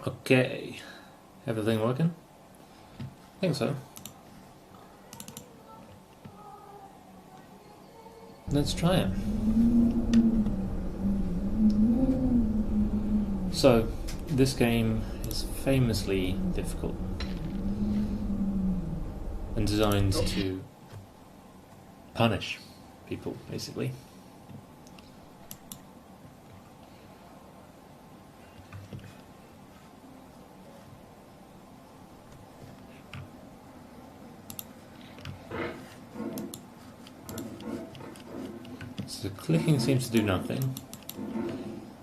Okay, everything working? I think so. Let's try it. So, this game is famously difficult and designed to punish people, basically. So clicking seems to do nothing.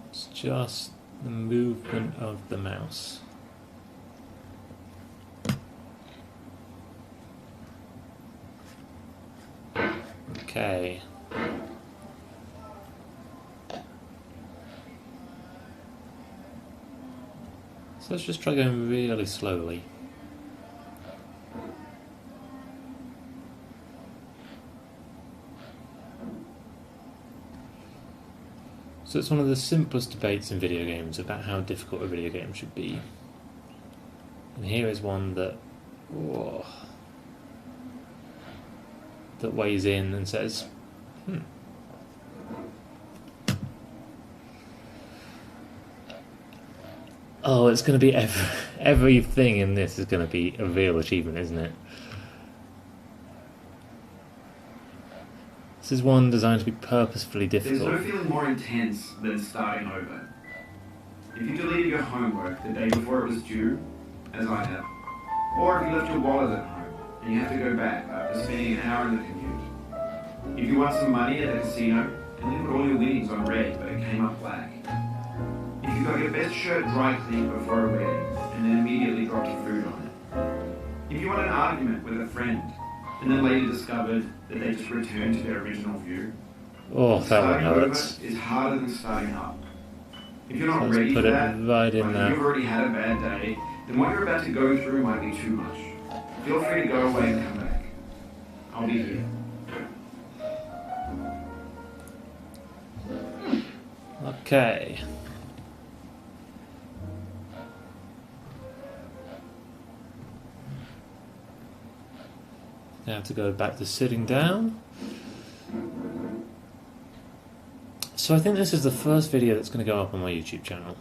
It's just the movement of the mouse. Okay. So let's just try going really slowly. So it's one of the simplest debates in video games about how difficult a video game should be. And here is one that weighs in and says, oh, it's going to be everything in this is going to be a real achievement, isn't it? This is one designed to be purposefully difficult. There's no feeling more intense than starting over. If you deleted your homework the day before it was due, as I have, or if you left your wallet at home and you have to go back after spending an hour in the commute. If you won some money at the casino and you put all your winnings on red but it came up black. If you got your best shirt dry cleaned before a wedding and then immediately dropped your food on it. If you won an argument with a friend and then later discovered that they just returned to their original view. Oh, that one hurts. Is harder than starting up. If you're not ready for that, right in there. If you've already had a bad day, then what you're about to go through might be too much. Feel free to go away and come back. I'll be here. Okay. Now to go back to sitting down. So I think this is the first video that's going to go up on my YouTube channel.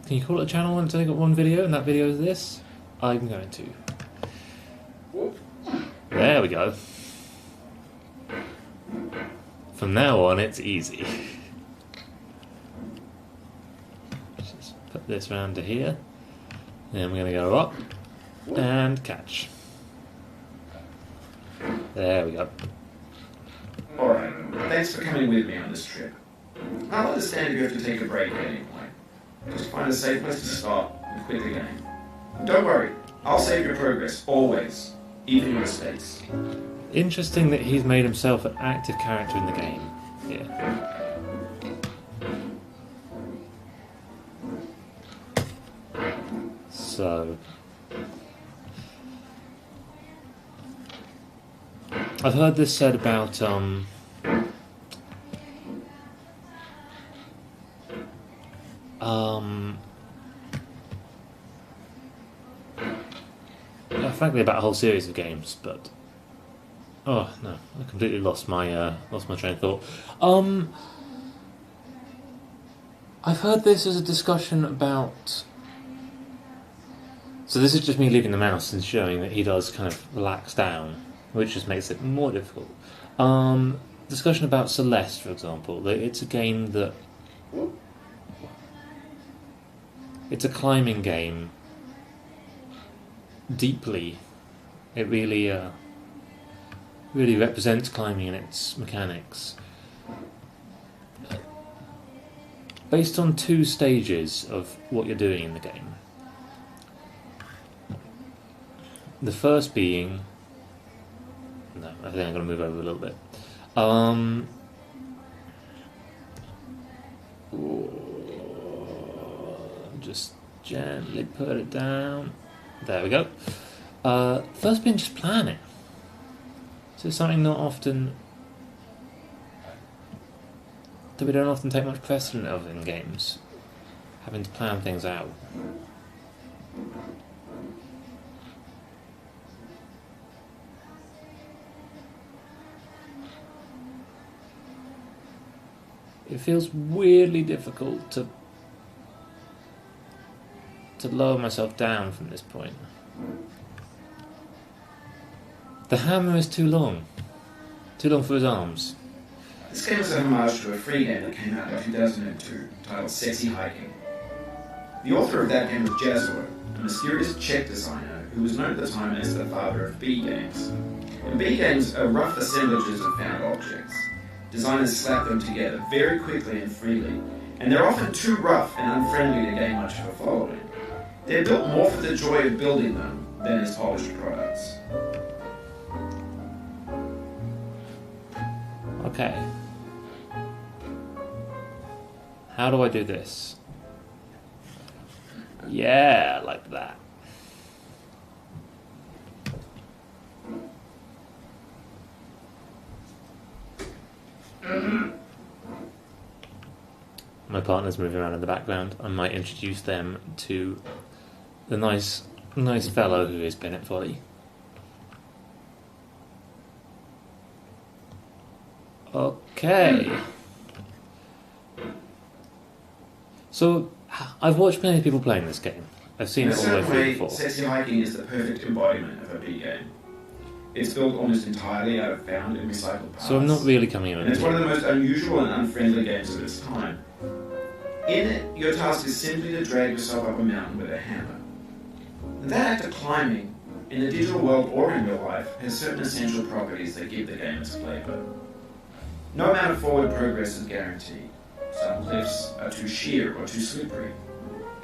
Can you call it a channel when it's only got one video and that video is this? I'm going to. There we go. From now on it's easy. Just put this round to here. Then we're going to go up and catch. There we go. Alright, thanks for coming with me on this trip. I'll understand if you have to take a break at any point. Just find a safe place to stop and quit the game. Don't worry, I'll save your progress, always. Even your mistakes. Interesting that he's made himself an active character in the game. Yeah. So... I've heard this said about frankly about a whole series of games, but oh no, I completely lost my train of thought. I've heard this as a discussion about. So this is just me leaving the mouse and showing that he does kind of relax down, which just makes it more difficult. Discussion about Celeste, for example. It's a game that... It's a climbing game. Deeply. It really represents climbing in its mechanics. Based on 2 stages of what you're doing in the game. The first being... No, I think I'm going to move over a little bit. Just gently put it down. There we go. First being just planning. So something not often... that we don't often take much precedent of in games. having to plan things out. It feels weirdly difficult to lower myself down from this point. The hammer is too long for his arms. This game is a homage to a free game that came out in 2002 titled Sexy Hiking. The author of that game was Jazor, a mysterious Czech designer who was known at the time as the father of B games. And B games are rough assemblages of found objects. Designers slap them together very quickly and freely, and they're often too rough and unfriendly to gain much of a following. They're built more for the joy of building them than as polished products. Okay. How do I do this? Yeah, like that. My partner's moving around in the background. I might introduce them to the nice fellow who is Bennett Folly. Okay. So, I've watched plenty of people playing this game. I've seen it all the way through before. Sexy Hiking is the perfect embodiment of a B game. It's built almost entirely out of found and recycled parts. So I'm not really coming in. And it's one of the most unusual and unfriendly games of its time. In it, your task is simply to drag yourself up a mountain with a hammer. That act of climbing, in the digital world or in real life, has certain essential properties that give the game its flavour. No amount of forward progress is guaranteed. Some cliffs are too sheer or too slippery.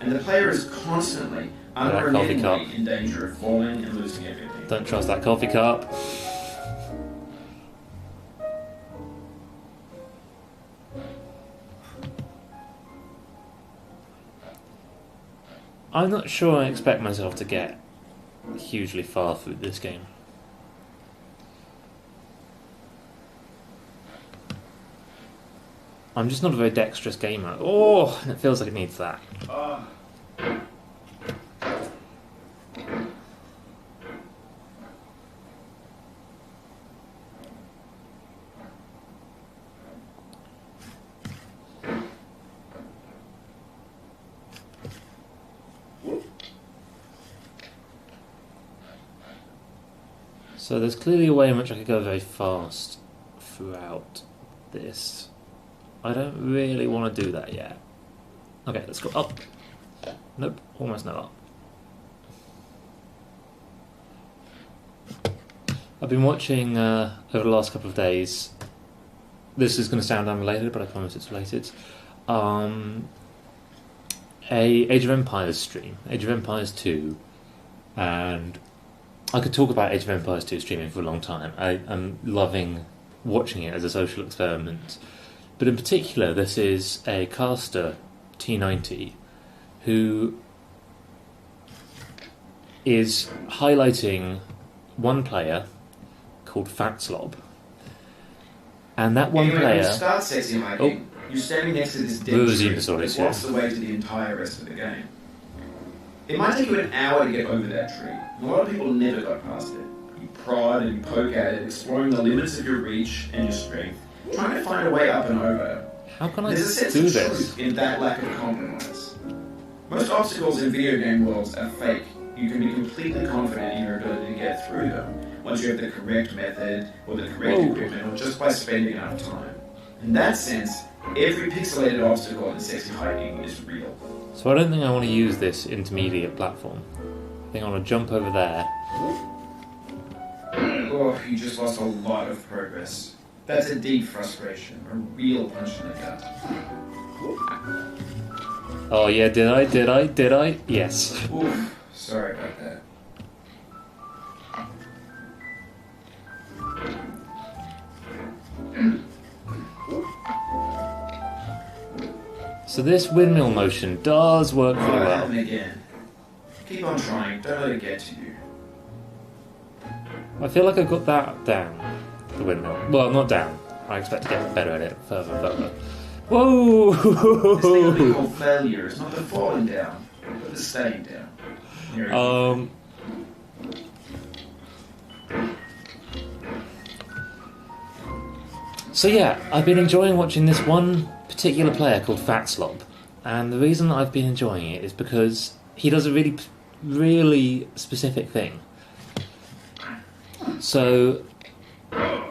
And the player is constantly, unremittingly in danger of falling and losing everything. Don't trust that coffee cup. I'm not sure I expect myself to get hugely far through this game. I'm just not a very dexterous gamer. Oh, and it feels like it needs that. So there's clearly a way in which I could go very fast throughout this. I don't really want to do that yet. Okay, let's go up. Nope, almost not up. I've been watching over the last couple of days. This is going to sound unrelated, but I promise it's related. A Age of Empires stream, Age of Empires 2, and I could talk about Age of Empires 2 streaming for a long time. I'm loving watching it as a social experiment. But in particular, this is a caster, T90, who is highlighting one player called Fatslob. And that one player... When you start Sexy Hiking, you're standing next to this dead tree that blocks the way to the entire rest of the game. It might take you an hour to get over that tree. A lot of people never got past it. You prod and you poke at it, exploring the limits of your reach and your strength, trying to find a way up and over. How can I There's a sense do of this? truth in that lack of compromise. Most obstacles in video game worlds are fake. You can be completely confident in your ability to get through them once you have the correct method or the correct equipment or just by spending enough time. In that sense, every pixelated obstacle in Sexy Hiking is real. So I don't think I want to use this intermediate platform. I think I want to jump over there. Oh, you just lost a lot of progress. That's a deep frustration, a real punch in the gut. Oh yeah, did I? Yes. Oof, sorry about that. So this windmill motion does work pretty Oh, well. happen again. Keep on trying, don't let it get to you. I feel like I've got that down, the windmill. Well, not down. I expect to get better at it further and further. Whoa! This thing will be called failure. It's not the falling down, but the staying down. Here it is. So yeah, I've been enjoying watching this one particular player called Fatslob, and the reason I've been enjoying it is because he does a really specific thing. So,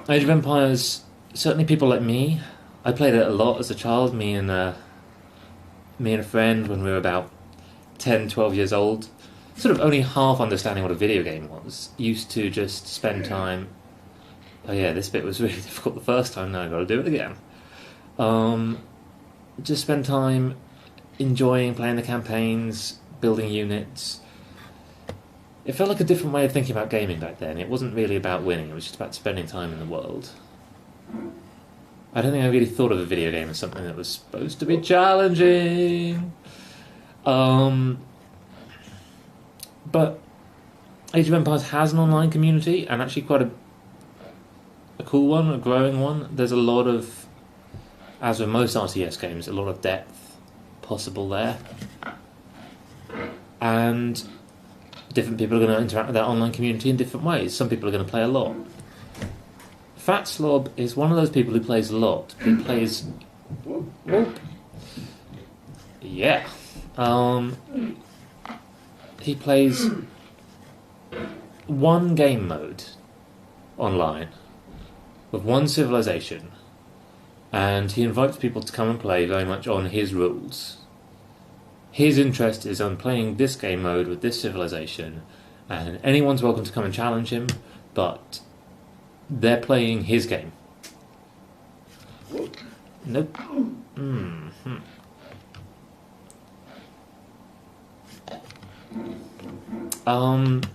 Age of Empires, certainly people like me, I played it a lot as a child, me and a friend when we were about 10, 12 years old, sort of only half understanding what a video game was, used to just spend time... Oh yeah, this bit was really difficult the first time, now I've got to do it again. Just spend time enjoying playing the campaigns, building units. It felt like a different way of thinking about gaming back then. It wasn't really about winning, it was just about spending time in the world. I don't think I really thought of a video game as something that was supposed to be challenging. But Age of Empires has an online community, and actually quite a cool one, a growing one. There's a lot of, as with most RTS games, a lot of depth possible there. And different people are going to interact with that online community in different ways. Some people are going to play a lot. Fatslob is one of those people who plays a lot. He plays... Whoop. Yeah. He plays one game mode online with one civilization, and he invites people to come and play very much on his rules. His interest is on playing this game mode with this civilization, and anyone's welcome to come and challenge him, but they're playing his game. Nope. Mm-hmm. And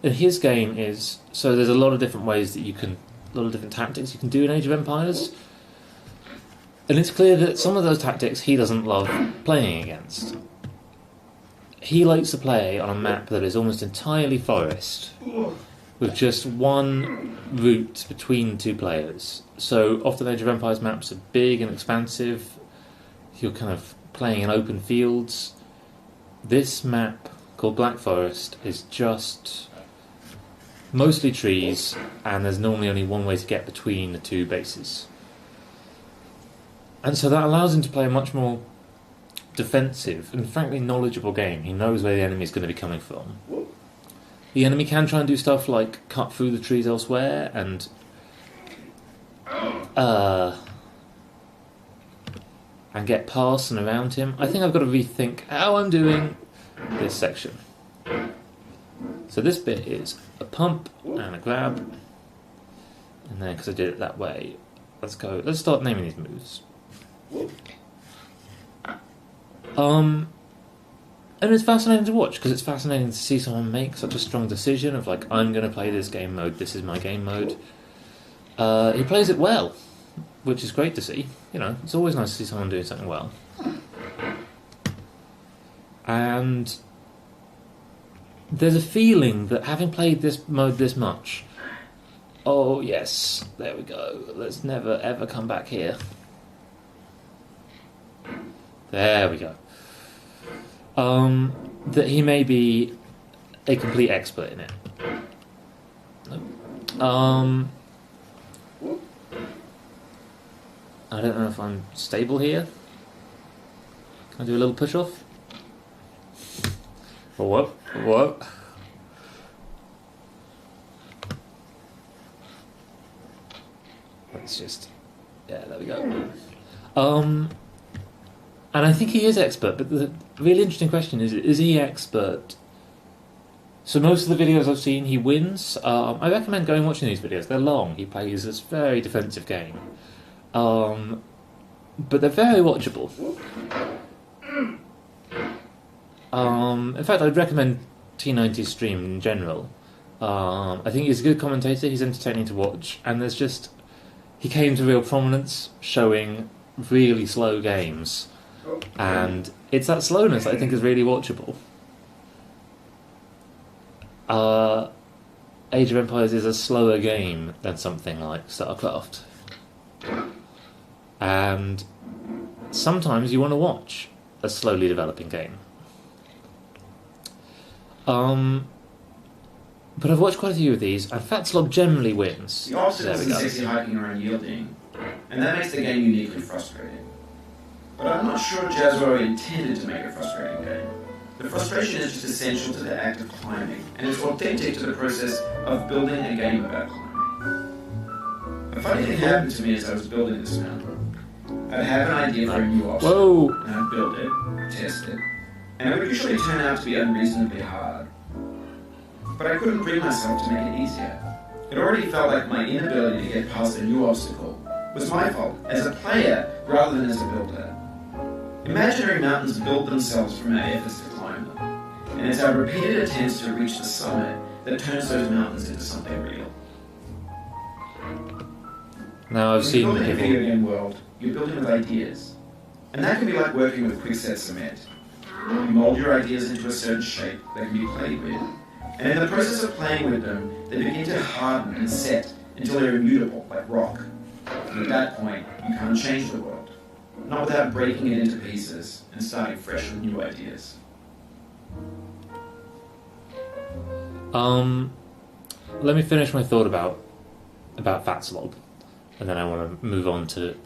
his game is... So there's a lot of different ways that you can... A lot of different tactics you can do in Age of Empires. And it's clear that some of those tactics he doesn't love playing against. He likes to play on a map that is almost entirely forest, with just one route between two players. So often Age of Empires maps are big and expansive. You're kind of playing in open fields. This map, called Black Forest, is just mostly trees, and there's normally only one way to get between the two bases. And so that allows him to play a much more defensive and frankly knowledgeable game. He knows where the enemy is going to be coming from. The enemy can try and do stuff like cut through the trees elsewhere and get past and around him. I think I've got to rethink how I'm doing this section. So this bit is a pump and a grab, and then because I did it that way, let's start naming these moves. And it's fascinating to watch, because it's fascinating to see someone make such a strong decision of like, I'm going to play this game mode, this is my game mode. He plays it well, which is great to see. You know, it's always nice to see someone doing something well. And there's a feeling that having played this mode this much, oh yes, there we go, let's never ever come back here. There we go. That he may be a complete expert in it. I don't know if I'm stable here. Can I do a little push off? Or what? Let's just... Yeah, there we go. And I think he is expert, but the really interesting question is he expert? So most of the videos I've seen, he wins. I recommend going and watching these videos. They're long. He plays this very defensive game. But they're very watchable. In fact, I'd recommend T90's stream in general. I think he's a good commentator, he's entertaining to watch, and there's just... He came to real prominence showing really slow games. And it's that slowness that I think is really watchable. Age of Empires is a slower game than something like StarCraft. And sometimes you want to watch a slowly developing game. But I've watched quite a few of these, and Fatslog generally wins. The obstacles and sexy hiking are unyielding, and that makes the game uniquely frustrating. But I'm not sure Jazwares intended to make a frustrating game. The frustration is just essential to the act of climbing, and it's authentic to the process of building a game about climbing. A funny thing happened to me as I was building this mountain. I'd have an idea for a new obstacle, and I'd build it, test it, and it would usually turn out to be unreasonably hard. But I couldn't bring myself to make it easier. It already felt like my inability to get past a new obstacle was my fault, as a player rather than as a builder. Imaginary mountains build themselves from our efforts to climb them, and it's our repeated attempts to reach the summit that turns those mountains into something real. Now I've seen in a video game world, you're building with ideas, and that can be like working with quickset cement. You mold your ideas into a certain shape that can be played with, and in the process of playing with them, they begin to harden and set until they're immutable, like rock. And at that point, you can't change the world, not without breaking it into pieces and starting fresh with new ideas. Let me finish my thought about Fatslog, and then I want to move on to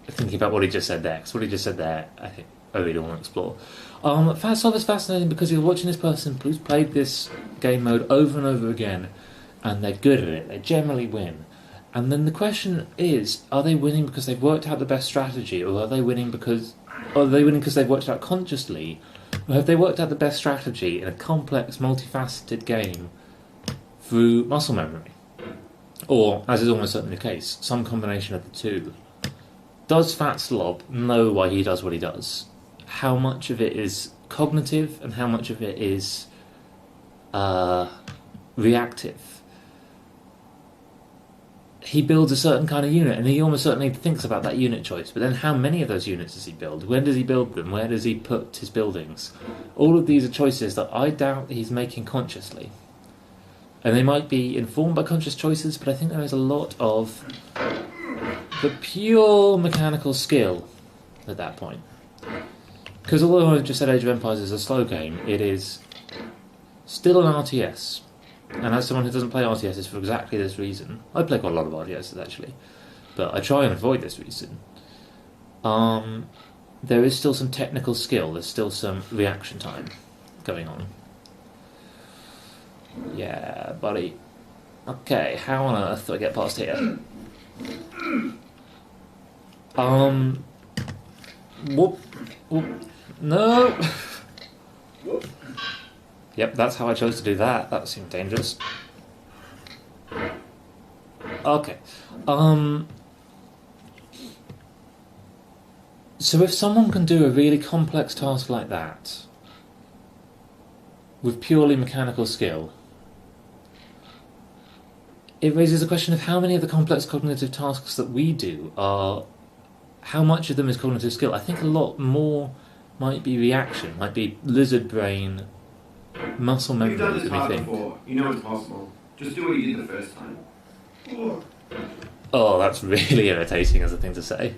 thinking about what he just said there. Because what he just said there, I think I really want to explore. Fatslog is fascinating because you're watching this person who's played this game mode over and over again, and they're good at it. They generally win. And then the question is, are they winning because they've worked out the best strategy, or are they winning because they've worked it out consciously, or have they worked out the best strategy in a complex, multifaceted game through muscle memory? Or, as is almost certainly the case, some combination of the two. Does Fatslog know why he does what he does? How much of it is cognitive and how much of it is reactive? He builds a certain kind of unit, and he almost certainly thinks about that unit choice. But then how many of those units does he build? When does he build them? Where does he put his buildings? All of these are choices that I doubt he's making consciously. And they might be informed by conscious choices, but I think there is a lot of the pure mechanical skill at that point. Because although I've just said Age of Empires is a slow game, it is still an RTS. And as someone who doesn't play RTSs for exactly this reason, I play quite a lot of RTSs actually, but I try and avoid this reason. There is still some technical skill, there's still some reaction time going on. Yeah, buddy. Okay, how on earth do I get past here? Whoop. No! Yep, that's how I chose to do that. That seemed dangerous. Okay. So if someone can do a really complex task like that with purely mechanical skill, it raises the question of how many of the complex cognitive tasks that we do are... How much of them is cognitive skill? I think a lot more might be reaction, might be lizard brain, muscle memory. You've done this hard before. You know it's possible. Just do what you did the first time. Oh, that's really irritating as a thing to say.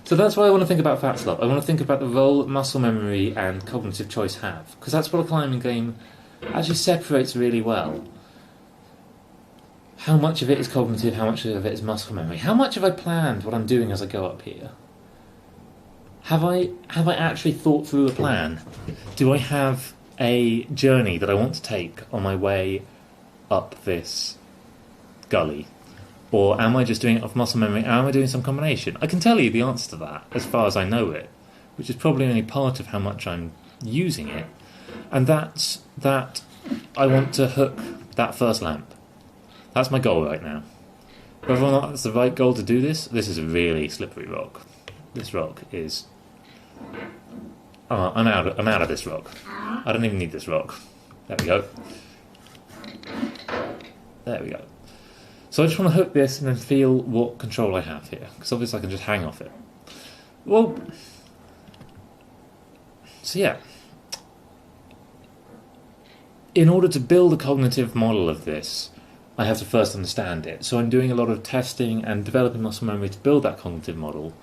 So that's why I want to think about Fatslog. I want to think about the role that muscle memory and cognitive choice have, because that's what a climbing game actually separates really well. How much of it is cognitive, how much of it is muscle memory? How much have I planned what I'm doing as I go up here? Have I actually thought through a plan? Do I have a journey that I want to take on my way up this gully? Or am I just doing it off muscle memory? Am I doing some combination? I can tell you the answer to that as far as I know it, which is probably only part of how much I'm using it. And that's that I want to hook that first lamp. That's my goal right now. Whether or not that's the right goal to do this is a really slippery rock. This rock is... I'm out of this rock. I don't even need this rock. There we go. There we go. So I just want to hook this and then feel what control I have here, because obviously I can just hang off it. Well, so yeah. In order to build a cognitive model of this, I have to first understand it. So I'm doing a lot of testing and developing muscle memory to build that cognitive model.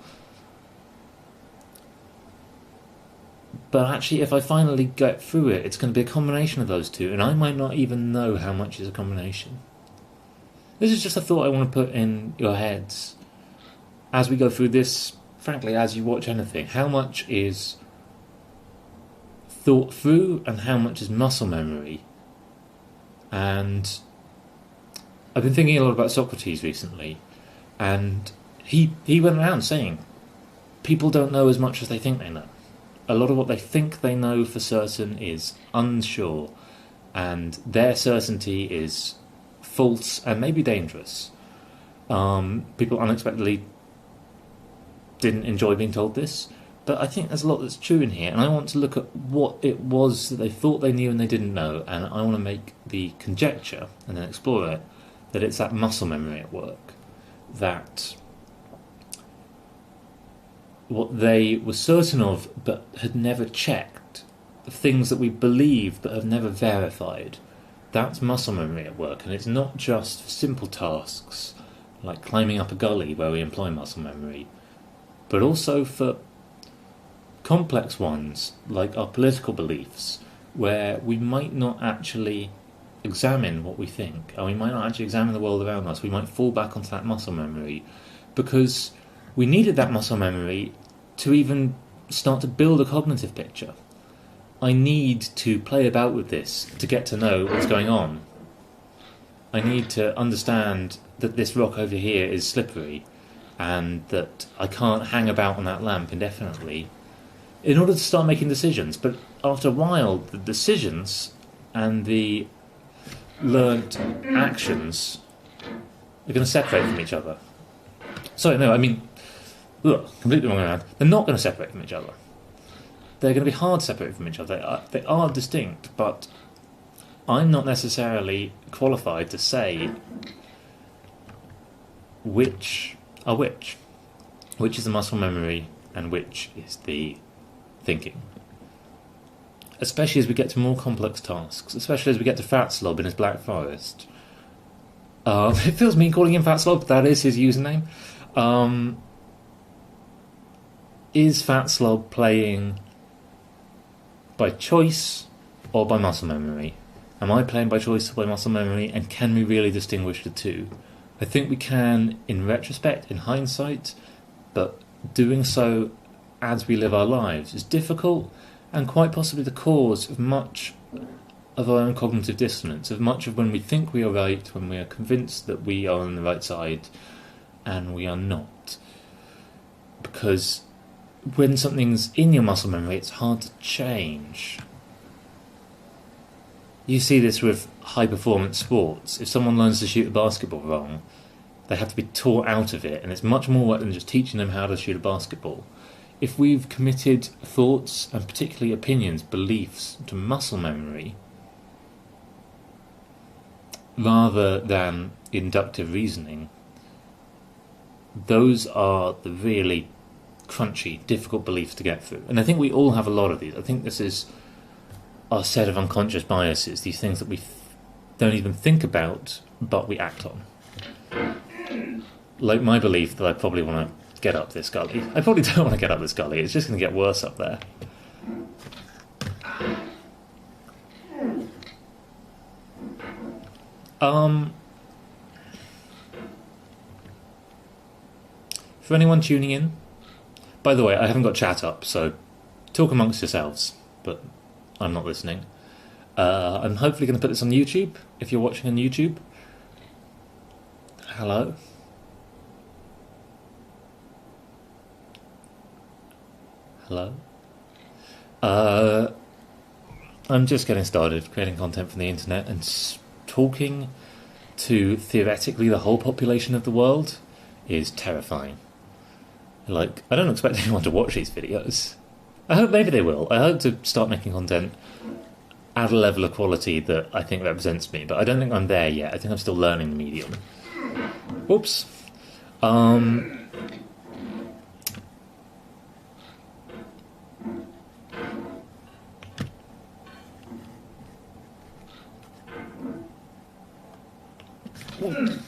But actually, if I finally get through it, it's going to be a combination of those two, and I might not even know how much is a combination. This is just a thought I want to put in your heads as we go through this, frankly, as you watch anything. How much is thought through and how much is muscle memory? And I've been thinking a lot about Socrates recently, and he went around saying people don't know as much as they think they know. A lot of what they think they know for certain is unsure, and their certainty is false and maybe dangerous. People unexpectedly didn't enjoy being told this, but I think there's a lot that's true in here, and I want to look at what it was that they thought they knew and they didn't know, and I want to make the conjecture, and then explore it, that it's that muscle memory at work, that what they were certain of but had never checked, the things that we believe but have never verified, that's muscle memory at work. And it's not just for simple tasks like climbing up a gully where we employ muscle memory, but also for complex ones like our political beliefs, where we might not actually examine what we think, and we might not actually examine the world around us. We might fall back onto that muscle memory because we needed that muscle memory to even start to build a cognitive picture. I need to play about with this to get to know what's going on. I need to understand that this rock over here is slippery and that I can't hang about on that lamp indefinitely in order to start making decisions. But after a while, the decisions and the learnt actions are going to separate from each other. Sorry, no, I mean, look, completely wrong around. They're not going to separate from each other. They're going to be hard to separate from each other. They are distinct, but I'm not necessarily qualified to say which are which is the muscle memory and which is the thinking. Especially as we get to more complex tasks, especially as we get to Fat Slob in his Black Forest. It feels mean calling him Fat Slob, but that is his username. Is Fat Slob playing by choice or by muscle memory? Am I playing by choice or by muscle memory, and can we really distinguish the two? I think we can in retrospect, in hindsight, but doing so as we live our lives is difficult, and quite possibly the cause of much of our own cognitive dissonance, of much of when we think we are right, when we are convinced that we are on the right side, and we are not. Because when something's in your muscle memory, it's hard to change. You see this with high-performance sports. If someone learns to shoot a basketball wrong, they have to be taught out of it, and it's much more work than just teaching them how to shoot a basketball. If we've committed thoughts, and particularly opinions, beliefs, to muscle memory, rather than inductive reasoning, those are the really crunchy, difficult beliefs to get through. And I think we all have a lot of these. I think this is our set of unconscious biases, these things that we don't even think about, but we act on. Like my belief that I probably want to get up this gully. I probably don't want to get up this gully, it's just going to get worse up there. For anyone tuning in, by the way, I haven't got chat up, so talk amongst yourselves, but I'm not listening. I'm hopefully going to put this on YouTube, if you're watching on YouTube. Hello. Hello. I'm just getting started creating content from the internet, and talking to theoretically the whole population of the world is terrifying. Like, I don't expect anyone to watch these videos. I hope maybe they will. I hope to start making content at a level of quality that I think represents me, but I don't think I'm there yet. I think I'm still learning the medium. Oops. You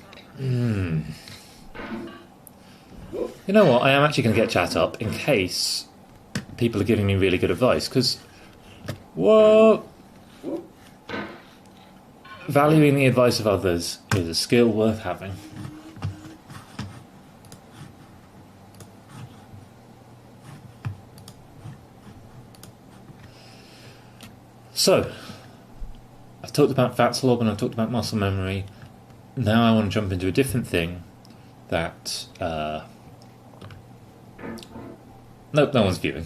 know what? I am actually going to get chat up in case people are giving me really good advice, because what? Valuing the advice of others is a skill worth having. So, I've talked about Vatsalob and I've talked about muscle memory. Now I want to jump into a different thing that... Nope, no one's viewing.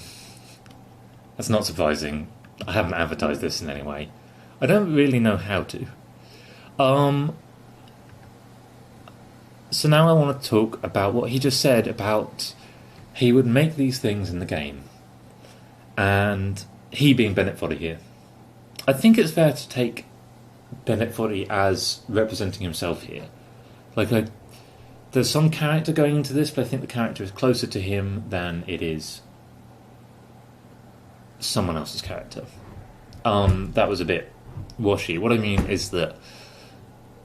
That's not surprising. I haven't advertised this in any way. I don't really know how to. So now I want to talk about what he just said about he would make these things in the game. And he being Bennett Foddy here. I think it's fair to take Bennett Foddy as representing himself here. Like, there's some character going into this, but I think the character is closer to him than it is someone else's character. That was a bit washy. What I mean is that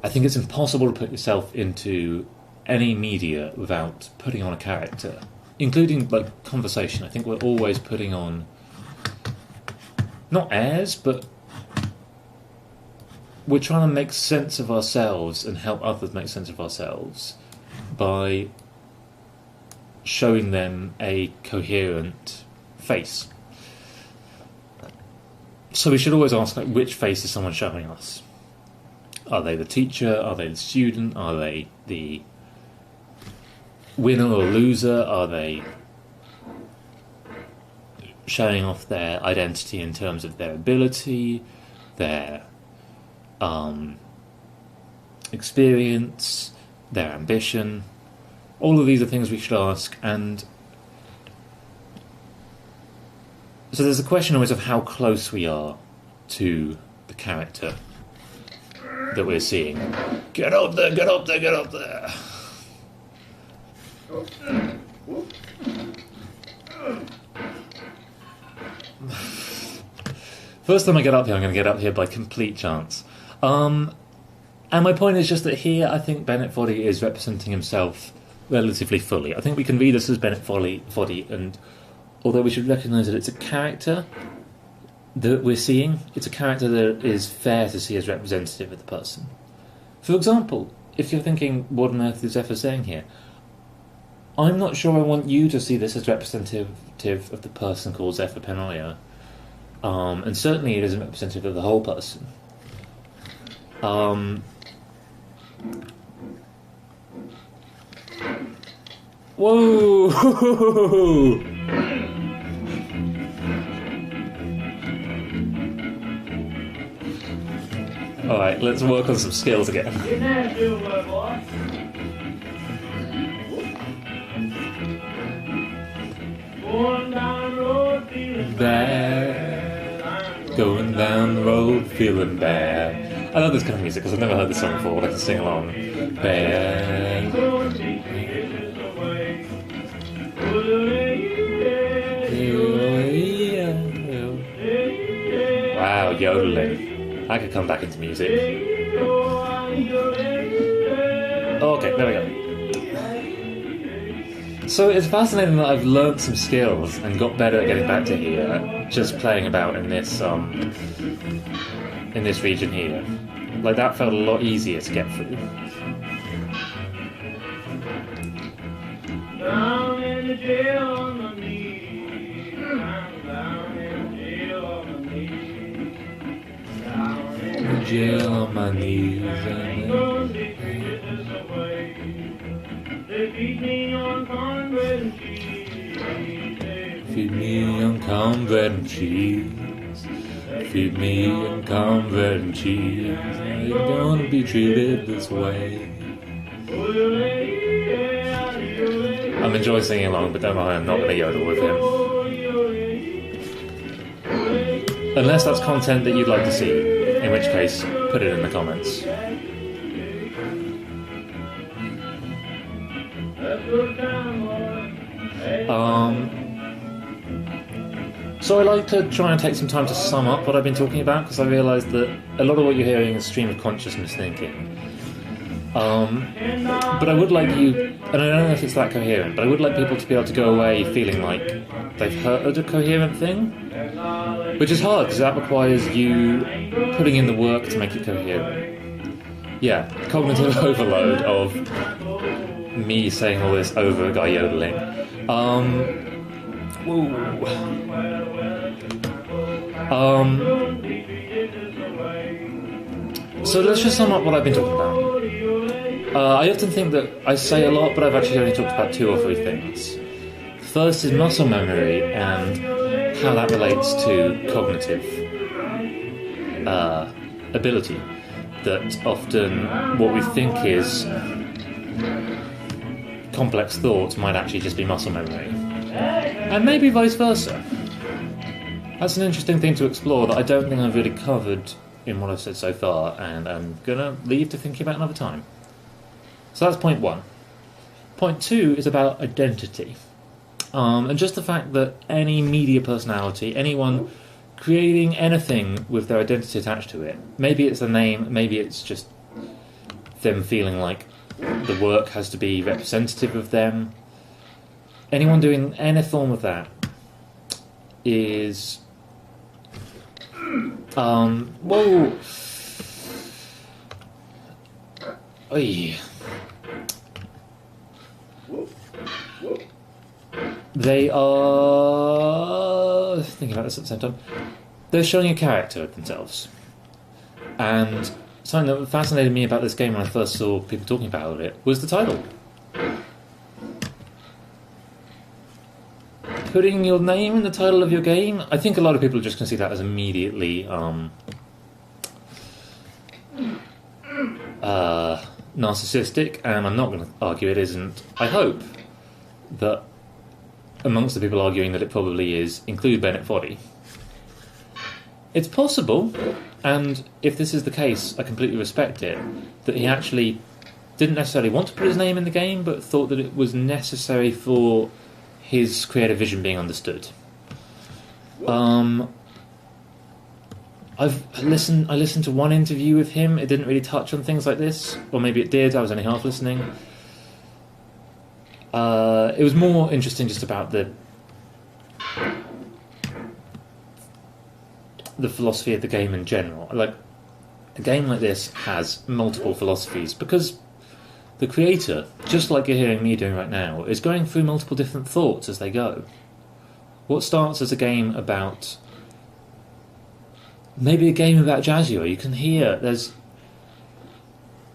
I think it's impossible to put yourself into any media without putting on a character, including like conversation. I think we're always putting on not airs, but we're trying to make sense of ourselves and help others make sense of ourselves by showing them a coherent face. So we should always ask, like, which face is someone showing us? Are they the teacher? Are they the student? Are they the winner or loser? Are they showing off their identity in terms of their ability, their experience, their ambition? All of these are things we should ask, and so there's a question always of how close we are to the character that we're seeing. Get up there, get up there, get up there. First time I get up here, I'm going to get up here by complete chance. And my point is just that here I think Bennett Foddy is representing himself relatively fully. I think we can read this as Bennett Foddy, and although we should recognise that it's a character that we're seeing, it's a character that is fair to see as representative of the person. For example, if you're thinking, what on earth is Zephyr saying here? I'm not sure I want you to see this as representative of the person called Zephyr Penoya. And certainly it isn't representative of the whole person. Whoa! Alright, let's work on some skills again. Going down the road feeling bad. Going down the road feeling bad. I love this kind of music because I've never heard this song before, but I can sing along. Bad. Wow, yodeling. I could come back into music. Okay, there we go. So it's fascinating that I've learnt some skills and got better at getting back to here, just playing about in this region here. Like, that felt a lot easier to get through. Down in the jail on my knees. Down in the jail on my knees. Down in the jail on my knees. They feed me on cornbread and cheese. Feed me on cornbread and cheese. Feed me on cornbread and cheese. Are you gonna be treated this way? I'm enjoying singing along, but don't worry, I'm not going to yodel with him. Unless that's content that you'd like to see, in which case, put it in the comments. So I like to try and take some time to sum up what I've been talking about, because I realise that a lot of what you're hearing is stream of consciousness thinking. But I would like you, and I don't know if it's that coherent, but I would like people to be able to go away feeling like they've heard a coherent thing, which is hard because that requires you putting in the work to make it coherent. Yeah, cognitive overload of me saying all this over a guy yodeling. So let's just sum up what I've been talking about. I often think that I say a lot, but I've actually only talked about 2 or 3 things. First is muscle memory and how that relates to cognitive ability. That often what we think is complex thoughts might actually just be muscle memory. And maybe vice versa. That's an interesting thing to explore that I don't think I've really covered in what I've said so far, and I'm going to leave to thinking about another time. So that's point 1. Point 2 is about identity. And just the fact that any media personality, anyone creating anything with their identity attached to it, maybe it's a name, maybe it's just them feeling like the work has to be representative of them. Anyone doing any form of that is... whoa! Oy. They are... thinking about this at the same time. They're showing a character of themselves. And something that fascinated me about this game when I first saw people talking about it was the title. Putting your name in the title of your game, I think a lot of people just can see that as immediately narcissistic, and I'm not going to argue it isn't. I hope that amongst the people arguing that it probably is, include Bennett Foddy. It's possible, and if this is the case, I completely respect it, that he actually didn't necessarily want to put his name in the game, but thought that it was necessary for his creative vision being understood. I listened to one interview with him. It didn't really touch on things like this, or maybe it did. I was only half listening. It was more interesting just about the philosophy of the game in general. Like, a game like this has multiple philosophies because the creator, just like you're hearing me doing right now, is going through multiple different thoughts as they go. What starts as a game about... maybe a game about Jaguar, you can hear there's...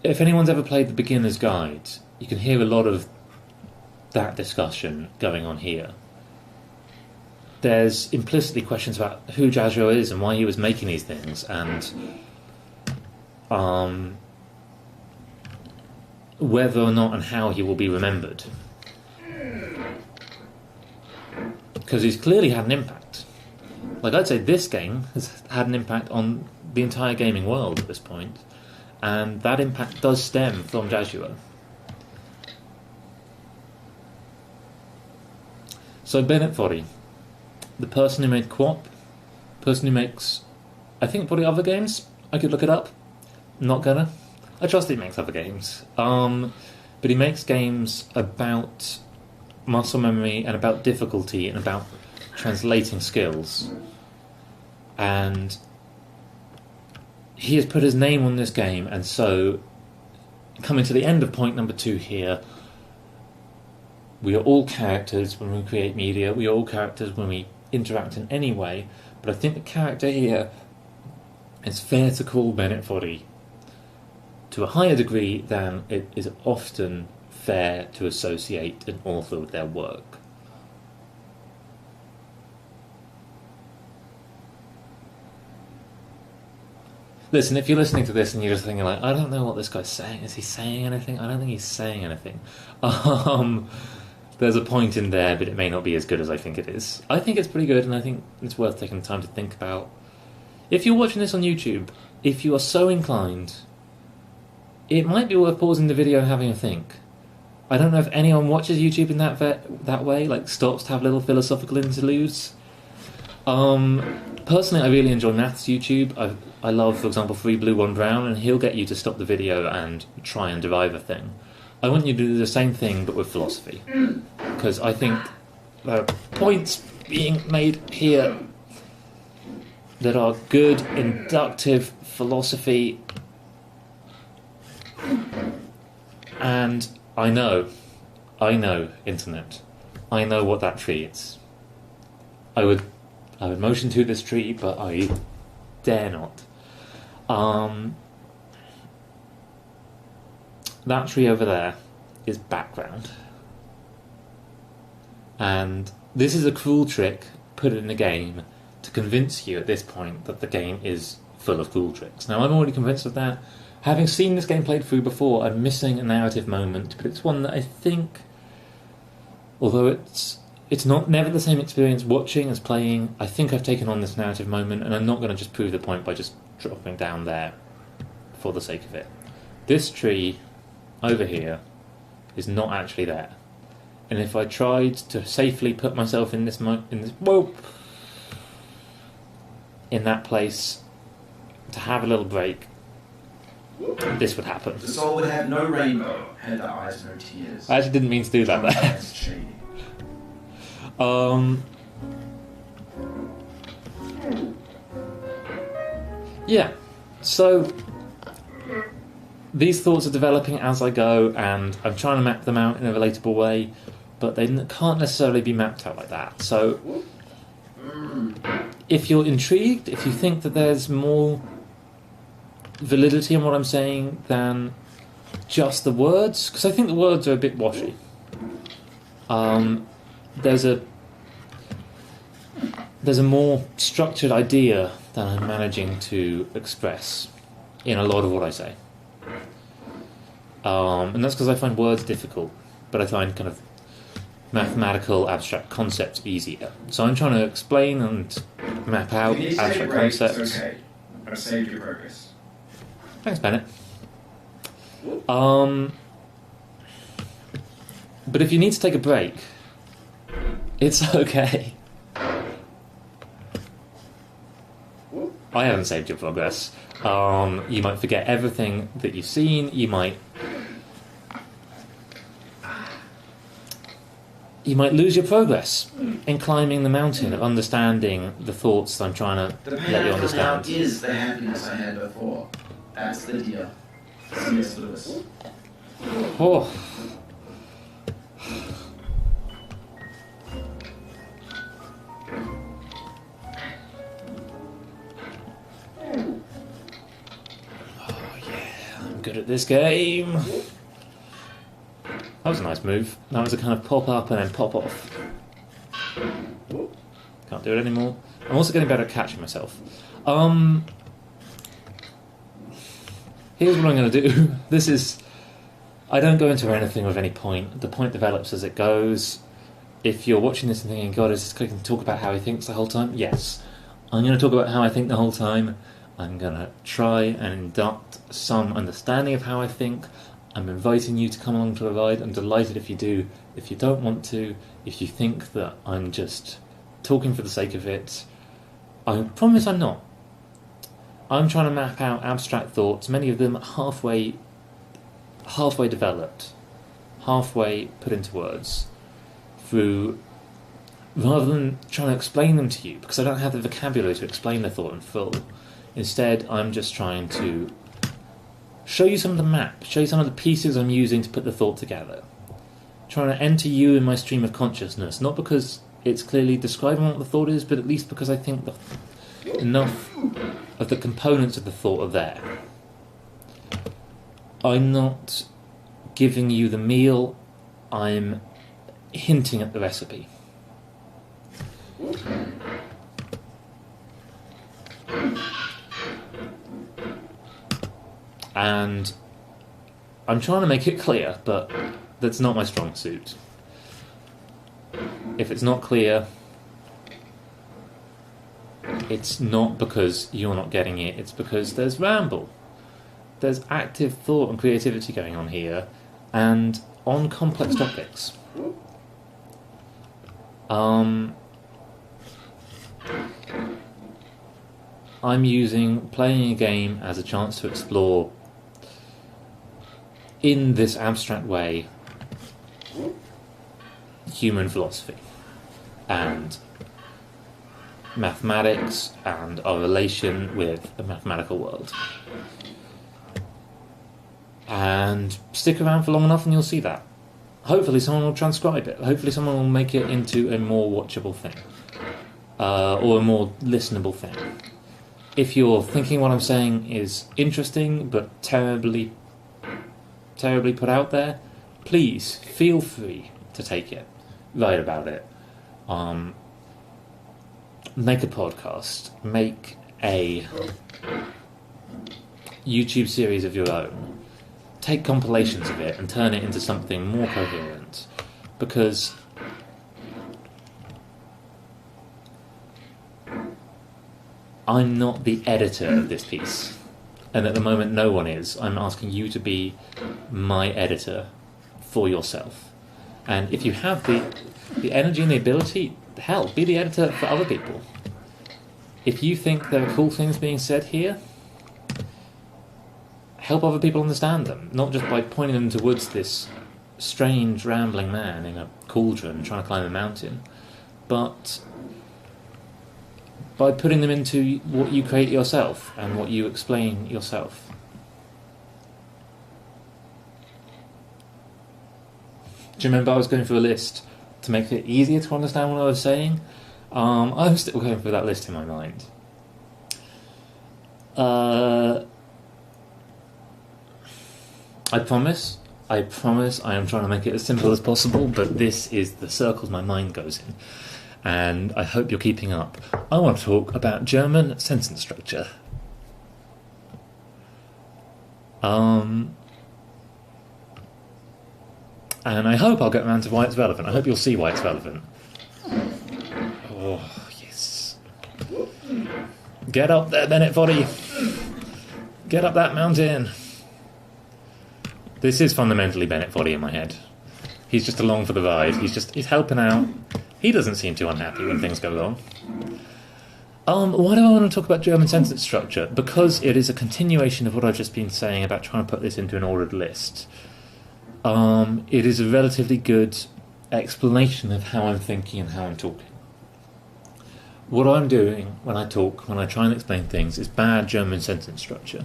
if anyone's ever played the Beginner's Guide, you can hear a lot of that discussion going on here. There's implicitly questions about who Jaguar is and why he was making these things, and whether or not and how he will be remembered. Because he's clearly had an impact. Like, I'd say this game has had an impact on the entire gaming world at this point, and that impact does stem from Jaguar. So Bennett Foddy, the person who made QWOP, person who makes, I think, probably other games. I could look it up. Not gonna. I trust he makes other games. But he makes games about muscle memory and about difficulty and about translating skills. And he has put his name on this game, and so, coming to the end of point number 2 here, we are all characters when we create media, we are all characters when we interact in any way, but I think the character here is fair to call Bennett Foddy to a higher degree than it is often fair to associate an author with their work. Listen, if you're listening to this and you're just thinking like, I don't know what this guy's saying, is he saying anything? I don't think he's saying anything. There's a point in there, but it may not be as good as I think it is. I think it's pretty good, and I think it's worth taking the time to think about. If you're watching this on YouTube, if you are so inclined, it might be worth pausing the video and having a think. I don't know if anyone watches YouTube in that way, like stops to have little philosophical interludes. Personally, I really enjoy Maths YouTube. I love, for example, 3 Blue 1 Brown, and he'll get you to stop the video and try and derive a thing. I want you to do the same thing, but with philosophy, because I think there are points being made here that are good, inductive philosophy, and I know, internet, I know what that tree is. I would motion to this tree, but I dare not. That tree over there is background. And this is a cruel trick put in a game to convince you at this point that the game is full of cool tricks. Now, I'm already convinced of that. Having seen this game played through before, I'm missing a narrative moment, but it's one that I think, although it's not never the same experience watching as playing, I think I've taken on this narrative moment, and I'm not going to just prove the point by just dropping down there for the sake of it. This tree over here is not actually there, and if I tried to safely put myself in that place to have a little break, this would happen. The soul would have no rainbow, had the eyes no tears. I actually didn't mean to do that there. That's shady. Yeah, so these thoughts are developing as I go, and I'm trying to map them out in a relatable way, but they can't necessarily be mapped out like that. So if you're intrigued, if you think that there's more validity in what I'm saying than just the words, because I think the words are a bit washy. There's a more structured idea that I'm managing to express in a lot of what I say. And that's because I find words difficult, but I find kind of mathematical abstract concepts easier. So I'm trying to explain and map out abstract concepts. It's okay. I've saved your progress. Thanks, Bennett. But if you need to take a break, it's okay. I haven't saved your progress. You might forget everything that you've seen. You might lose your progress in climbing the mountain of understanding the thoughts that I'm trying to let you understand. The is the happiness I had before. That's the deal. C.S. Lewis. Oh. Good at this game. That was a nice move. That was a kind of pop up and then pop off. Can't do it anymore. I'm also getting better at catching myself. Here's what I'm going to do. I don't go into anything with any point. The point develops as it goes. If you're watching this and thinking, God, is this guy going to talk about how he thinks the whole time? Yes. I'm going to talk about how I think the whole time. I'm going to try and induct some understanding of how I think. I'm inviting you to come along to the ride. I'm delighted if you do. If you don't want to, if you think that I'm just talking for the sake of it, I promise I'm not. I'm trying to map out abstract thoughts, many of them halfway developed, halfway put into words, rather than trying to explain them to you, because I don't have the vocabulary to explain the thought in full. Instead, I'm just trying to show you some of the map, show you some of the pieces I'm using to put the thought together. Trying to enter you in my stream of consciousness, not because it's clearly describing what the thought is, but at least because I think enough of the components of the thought are there. I'm not giving you the meal, I'm hinting at the recipe. And I'm trying to make it clear, but that's not my strong suit. If it's not clear, it's not because you're not getting it, it's because there's ramble. There's active thought and creativity going on here, and on complex topics. I'm using playing a game as a chance to explore, in this abstract way, human philosophy and mathematics and our relation with the mathematical world. And stick around for long enough and you'll see that. Hopefully someone will transcribe it. Hopefully someone will make it into a more watchable thing. Or a more listenable thing. If you're thinking what I'm saying is interesting but terribly put out there, please feel free to take it. Write about it. Make a podcast. Make a YouTube series of your own. Take compilations of it and turn it into something more coherent. Because I'm not the editor of this piece. And at the moment no one is. I'm asking you to be my editor for yourself. And if you have the energy and the ability, hell, be the editor for other people. If you think there are cool things being said here, help other people understand them, not just by pointing them towards this strange, rambling man in a cauldron trying to climb a mountain, but by putting them into what you create yourself and what you explain yourself. Do you remember I was going through a list to make it easier to understand what I was saying? I'm still going through that list in my mind. I promise I am trying to make it as simple as possible, but this is the circles my mind goes in. And I hope you're keeping up. I want to talk about German sentence structure. And I hope I'll get around to why it's relevant. I hope you'll see why it's relevant. Oh, yes. Get up there, Bennett Foddy. Get up that mountain. This is fundamentally Bennett Foddy in my head. He's just along for the ride. He's helping out. He doesn't seem too unhappy when things go wrong. Why do I want to talk about German sentence structure? Because it is a continuation of what I've just been saying about trying to put this into an ordered list. It is a relatively good explanation of how I'm thinking and how I'm talking. What I'm doing when I talk, when I try and explain things, is bad German sentence structure.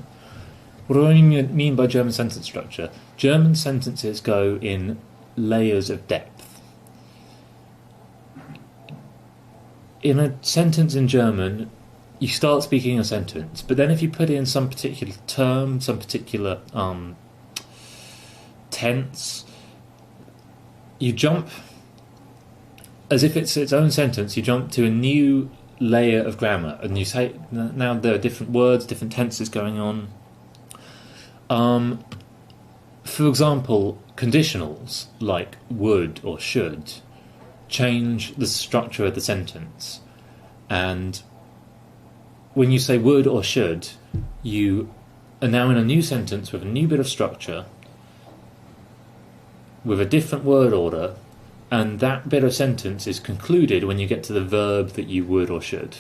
What do I mean by German sentence structure? German sentences go in layers of depth. In a sentence in German, you start speaking a sentence, but then if you put in some particular term, some particular tense, you jump, as if it's its own sentence, you jump to a new layer of grammar, and you say, now there are different words, different tenses going on. For example, conditionals, like would or should, change the structure of the sentence. And when you say would or should, you are now in a new sentence with a new bit of structure, with a different word order, and that bit of sentence is concluded when you get to the verb that you would or should.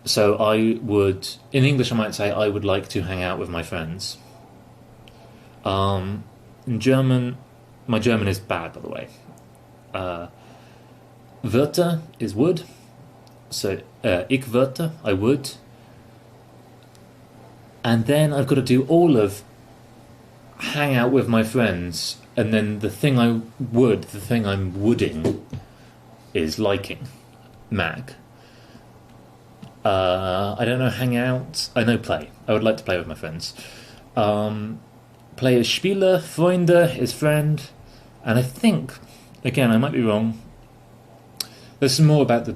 So I would, in English I might say, I would like to hang out with my friends. In German, my German is bad, by the way. Wörter is would. So, ich würde, I would. And then I've got to do all of hang out with my friends, and then the thing I'm wooding is liking. Mag. I don't know hang out. I know play. I would like to play with my friends. Play is Spieler, Freunde is friend. And I think, again, I might be wrong, there's some more about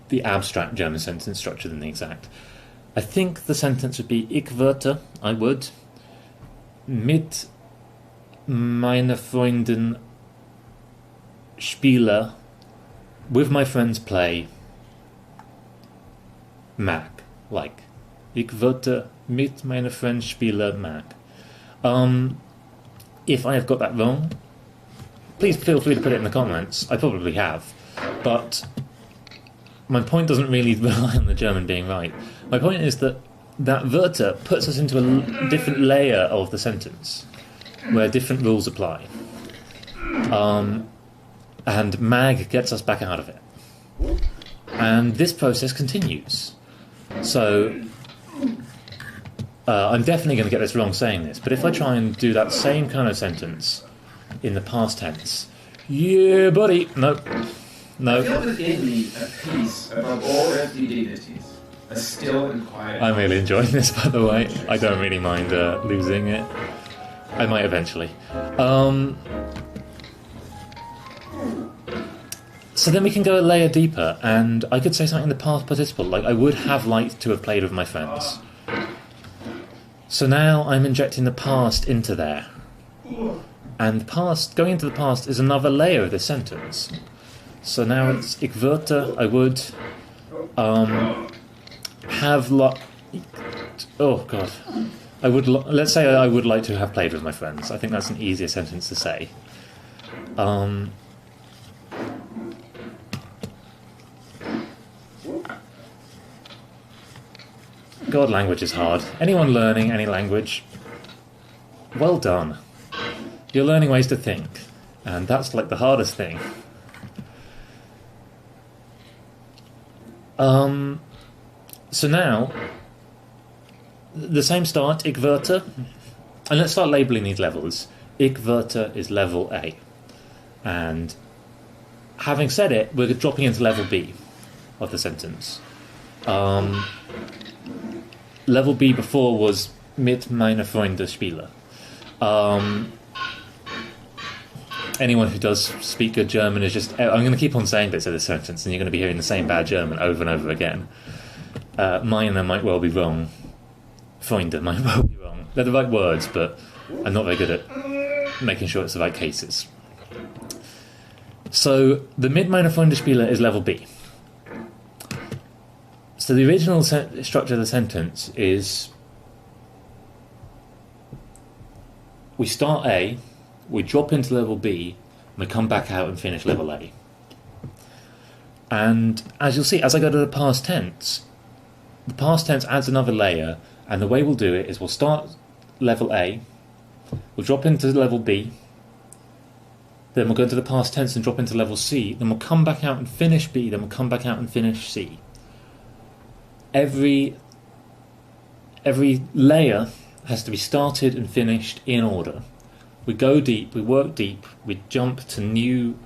the abstract German sentence structure than the exact. I think the sentence would be ich würde, I would, mit meine Freunden spiele, with my friends play, mag, like. Ich würde mit meine Friends spiele mag. If I have got that wrong, please feel free to put it in the comments. I probably have. But my point doesn't really rely on the German being right. My point is that Wörter puts us into a different layer of the sentence, where different rules apply. And mag gets us back out of it. And this process continues. So, I'm definitely going to get this wrong saying this, but if I try and do that same kind of sentence in the past tense, yeah, buddy, no. I feel within me a peace above all earthly dignities, a still and quiet. I'm really enjoying this, by the way. I don't really mind losing it. I might eventually. So then we can go a layer deeper, and I could say something in the past participle, like I would have liked to have played with my friends. So now I'm injecting the past into there. And past, going into the past is another layer of this sentence. So now it's ik würde, I would have oh god. I would let's say I would like to have played with my friends. I think that's an easier sentence to say. God, language is hard. Anyone learning any language, well done. You're learning ways to think, and that's like the hardest thing. So now, the same start, ik würde, and let's start labelling these levels. Ik würde is level A. And having said it, we're dropping into level B of the sentence. Level B before was mit meiner Freunde spiele. Anyone who does speak good German is just... I'm going to keep on saying bits of this sentence, and you're going to be hearing the same bad German over and over again. Meine might well be wrong. Freunde might well be wrong. They're the right words, but I'm not very good at making sure it's the right cases. So, the mit meiner Freunde spiele is level B. So the original structure of the sentence is... we start A, we drop into level B, and we come back out and finish level A. And as you'll see, as I go to the past tense adds another layer, and the way we'll do it is we'll start level A, we'll drop into level B, then we'll go into the past tense and drop into level C, then we'll come back out and finish B, then we'll come back out and finish C. Every layer has to be started and finished in order. We go deep, we work deep, we jump to new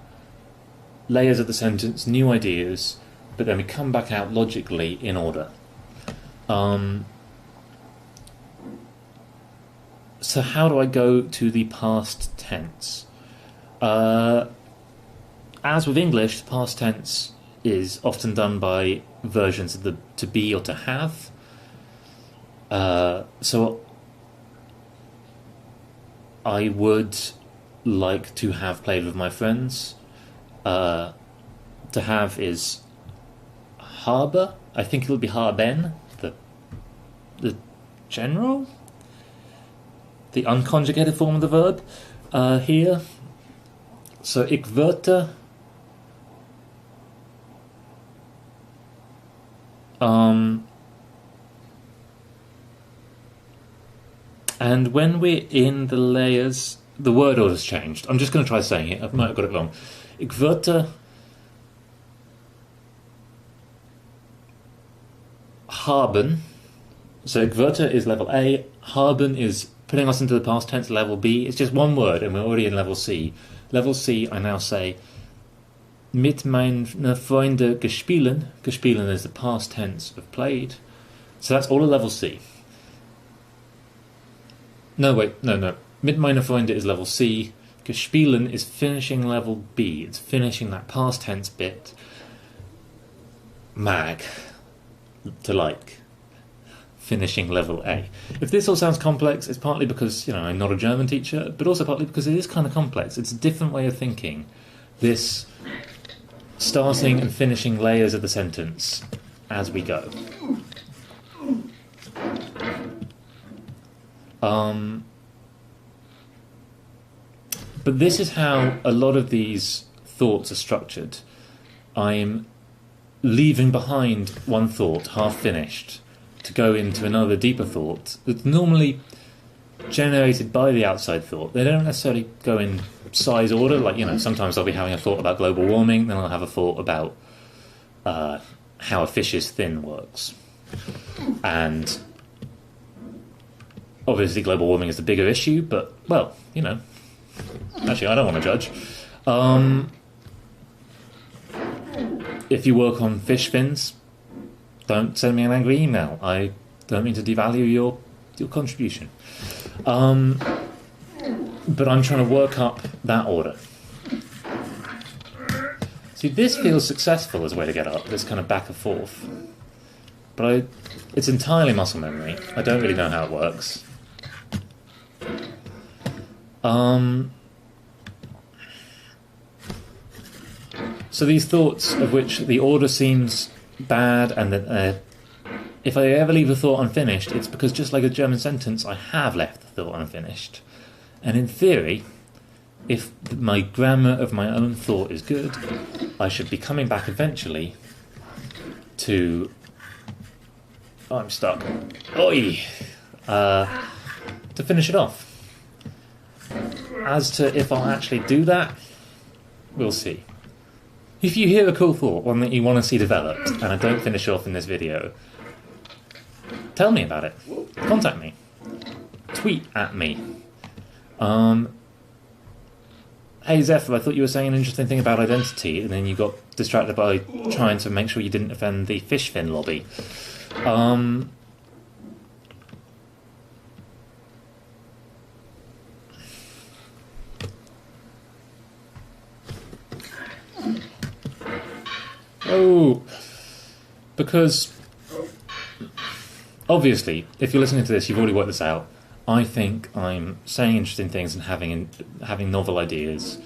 layers of the sentence, new ideas, but then we come back out logically in order. So how do I go to the past tense? As with English, the past tense is often done by versions of the to be or to have. So I would like to have played with my friends. To have is habe. I think it'll be haben, the general, the unconjugated form of the verb here. So ik würde and when we're in the layers, the word order's changed. I'm just going to try saying it. I might have got it wrong. Ik würde haben. So ik würde is level A. Haben is putting us into the past tense, level B. It's just one word, and we're already in level C. Level C, I now say mit meiner Freunde gespielen. Gespielen is the past tense of played. So that's all at level C. No. Mit meiner Freunde is level C. Gespielen is finishing level B. It's finishing that past tense bit. Mag. To like. Finishing level A. If this all sounds complex, it's partly because, I'm not a German teacher, but also partly because it is kind of complex. It's a different way of thinking. This starting and finishing layers of the sentence as we go. But this is how a lot of these thoughts are structured. I'm leaving behind one thought half finished to go into another deeper thought that's normally generated by the outside thought. They don't necessarily go in size order. Like, sometimes I'll be having a thought about global warming, then I'll have a thought about how a fish's fin works. And obviously global warming is the bigger issue, but, well, actually I don't want to judge. If you work on fish fins, don't send me an angry email. I don't mean to devalue your contribution. But I'm trying to work up that order. See, this feels successful as a way to get up, this kind of back and forth. But it's entirely muscle memory. I don't really know how it works. So these thoughts of which the order seems bad, and that if I ever leave a thought unfinished, it's because, just like a German sentence, I have left the thought unfinished. And in theory, if my grammar of my own thought is good, I should be coming back eventually to... Oh, I'm stuck. Oi! To finish it off. As to if I'll actually do that, we'll see. If you hear a cool thought, one that you want to see developed, and I don't finish off in this video, tell me about it. Contact me. Tweet at me. Hey Zephyr, I thought you were saying an interesting thing about identity, and then you got distracted by trying to make sure you didn't offend the fish fin lobby. Oh, because obviously, if you're listening to this, you've already worked this out. I think I'm saying interesting things and having novel ideas.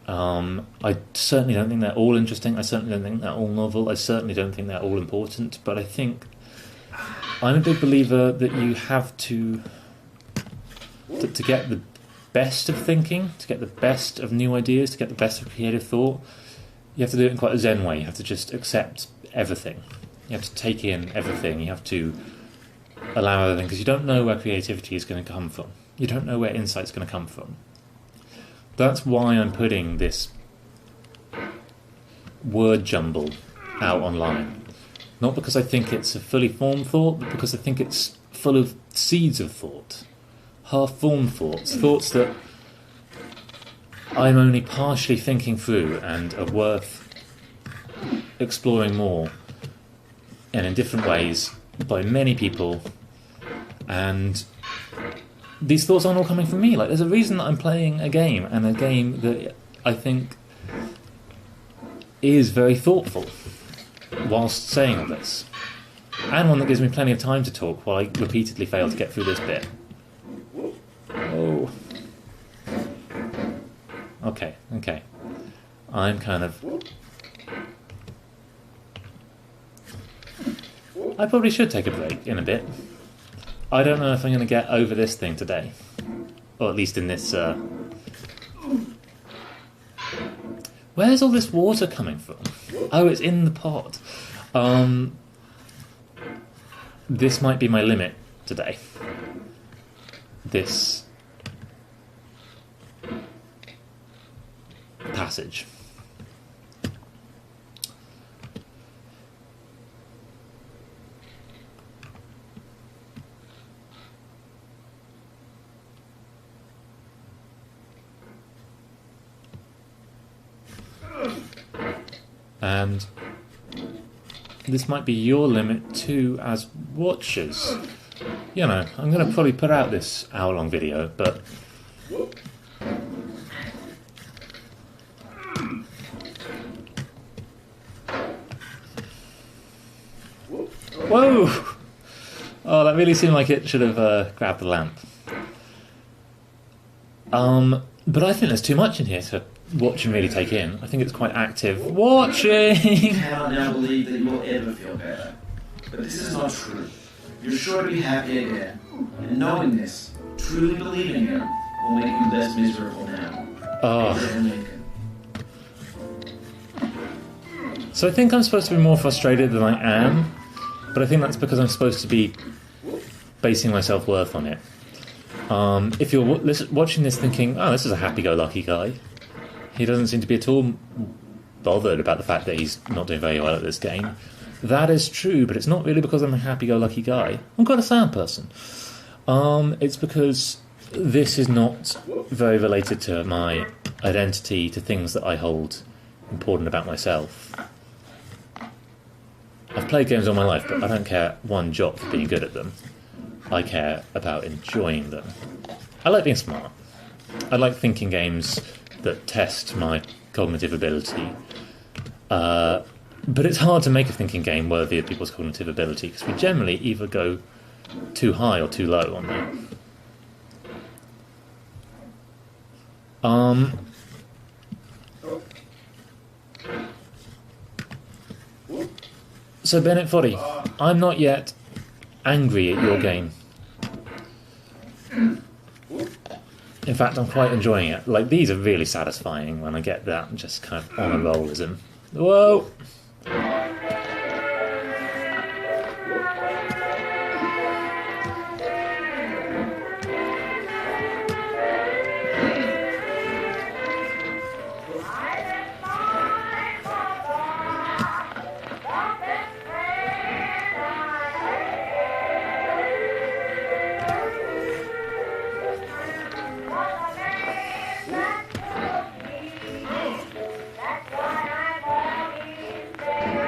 I certainly don't think they're all interesting. I certainly don't think they're all novel. I certainly don't think they're all important. But I think I'm a big believer that you have to get the best of thinking, to get the best of new ideas, to get the best of creative thought. You have to do it in quite a Zen way. You have to just accept everything. You have to take in everything. You have to allow everything, because you don't know where creativity is going to come from. You don't know where insight's going to come from. That's why I'm putting this word jumble out online. Not because I think it's a fully formed thought, but because I think it's full of seeds of thought. Half-formed thoughts. Thoughts that I'm only partially thinking through and are worth exploring more and in different ways by many people. And these thoughts aren't all coming from me. Like, there's a reason that I'm playing a game, and a game that I think is very thoughtful whilst saying all this, and one that gives me plenty of time to talk while I repeatedly fail to get through this bit. Oh. Okay. I'm kind of... I probably should take a break in a bit. I don't know if I'm going to get over this thing today. Or at least in this... Where's all this water coming from? Oh, it's in the pot. This might be my limit today. This passage. And this might be your limit too as watchers. I'm going to probably put out this hour-long video, but... Whoa! Oh, that really seemed like it should have grabbed the lamp. But I think there's too much in here to watch and really take in. I think it's quite active. Watching! You cannot now believe that you will ever feel better. But this is not true. You're sure to be happy again. And knowing this, truly believing it, will make you less miserable now. Oh. So I think I'm supposed to be more frustrated than I am, but I think that's because I'm supposed to be basing my self-worth on it. If you're watching this thinking, oh, this is a happy-go-lucky guy, he doesn't seem to be at all bothered about the fact that he's not doing very well at this game, that is true, but it's not really because I'm a happy-go-lucky guy. I'm quite a sad person. It's because this is not very related to my identity, to things that I hold important about myself. I've played games all my life, but I don't care one jot for being good at them. I care about enjoying them. I like being smart. I like thinking games that test my cognitive ability. But it's hard to make a thinking game worthy of people's cognitive ability, because we generally either go too high or too low on that. So Bennett Foddy, I'm not yet angry at your game. In fact, I'm quite enjoying it. Like, these are really satisfying when I get that just kind of on a rollism. Whoa!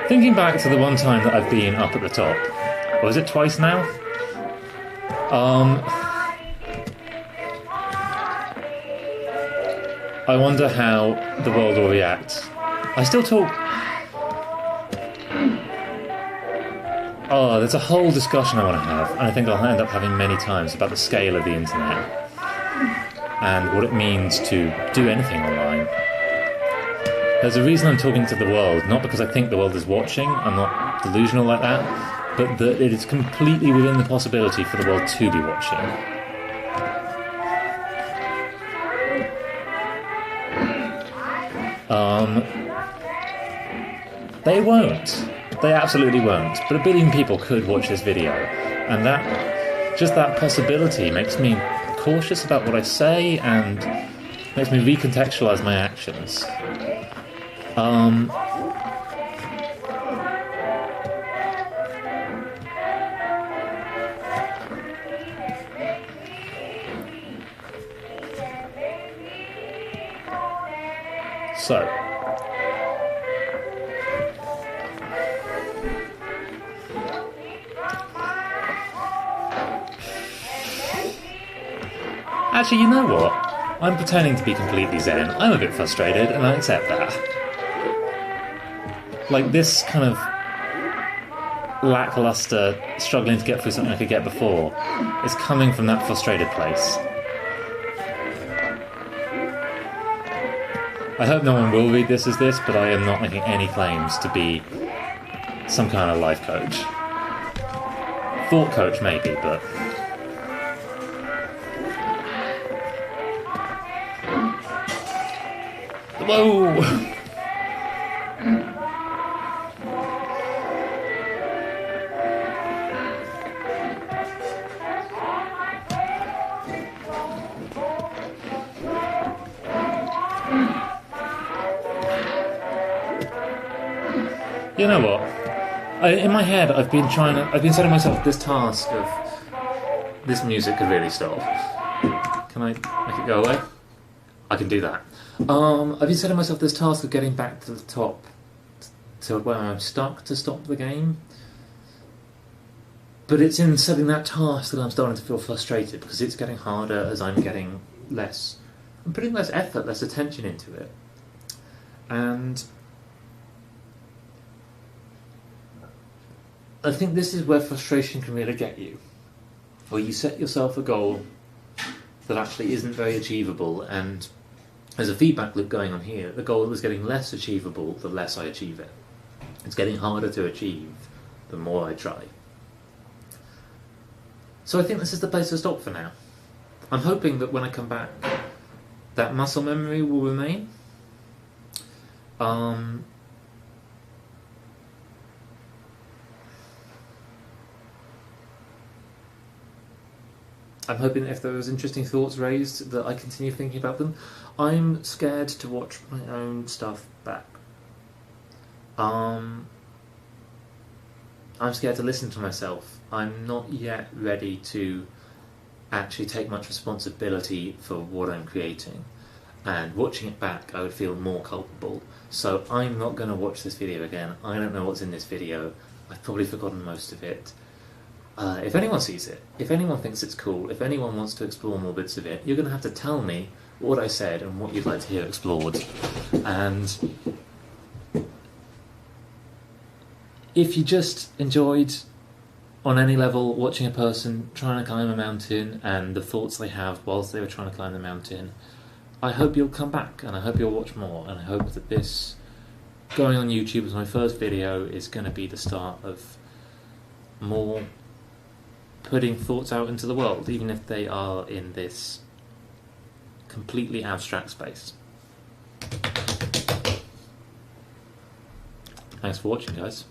Thinking back to the one time that I've been up at the top, or is it twice now? I wonder how the world will react. I still talk... Oh, there's a whole discussion I want to have, and I think I'll end up having many times, about the scale of the internet and what it means to do anything online. There's a reason I'm talking to the world, not because I think the world is watching, I'm not delusional like that, but that it is completely within the possibility for the world to be watching. They won't. They absolutely won't. But 1 billion people could watch this video, and just that possibility makes me cautious about what I say and makes me recontextualise my actions. So, actually, you know what? I'm pretending to be completely zen. I'm a bit frustrated, and I accept that. Like, this kind of lackluster, struggling to get through something I could get before, is coming from that frustrated place. I hope no one will read this as this, but I am not making any claims to be some kind of life coach. Thought coach, maybe, but... Whoa! You know what? In my head, I've been setting myself this task of this music could really stop. Can I make it go away? I can do that. I've been setting myself this task of getting back to the top, to where I'm stuck, to stop the game. But it's in setting that task that I'm starting to feel frustrated, because it's getting harder as I'm putting less effort, less attention into it. And I think this is where frustration can really get you. Where you set yourself a goal that actually isn't very achievable, and there's a feedback loop going on here. The goal is getting less achievable the less I achieve it. It's getting harder to achieve the more I try. So I think this is the place to stop for now. I'm hoping that when I come back, that muscle memory will remain. I'm hoping if there was interesting thoughts raised that I continue thinking about them. I'm scared to watch my own stuff back. I'm scared to listen to myself. I'm not yet ready to actually take much responsibility for what I'm creating. And watching it back, I would feel more culpable. So I'm not going to watch this video again. I don't know what's in this video. I've probably forgotten most of it. If anyone sees it, if anyone thinks it's cool, if anyone wants to explore more bits of it, you're going to have to tell me what I said and what you'd like to hear explored. And if you just enjoyed, on any level, watching a person trying to climb a mountain and the thoughts they have whilst they were trying to climb the mountain, I hope you'll come back and I hope you'll watch more, and I hope that this going on YouTube as my first video is going to be the start of more putting thoughts out into the world, even if they are in this completely abstract space. Thanks for watching, guys.